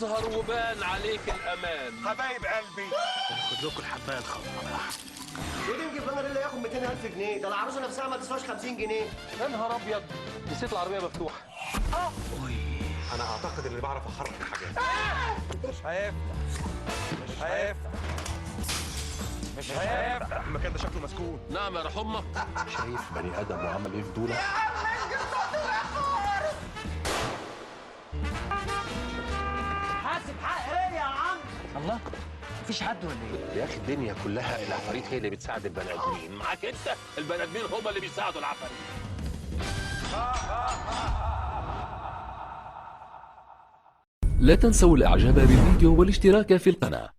اظهر وبان عليك الامان. حبايب قلبي، خد لكم الحبايه الخضراء. ليه نجيب لنا اللي ياخد 200,000 جنيه؟ ده العروسه نفسها ما تسواش 50 جنيه. يا نهار ابيض، نسيت العربيه مفتوحه. انا اعتقد اني بعرف احرك حاجات. مش هيفتح المكان ده شكله مسكون. نعم يا روح امك. شايف بني ادم وعمل ايه في دولة؟ حاسب حق ايه يا عم؟ الله، مفيش حد ولا ايه؟ يا اخي الدنيا كلها العفاريت هي اللي بتساعد البني ادمين، معاك انت البني ادمين هم اللي بيساعدوا العفاريت. لا تنسوا الاعجاب بالفيديو والاشتراك في القناة.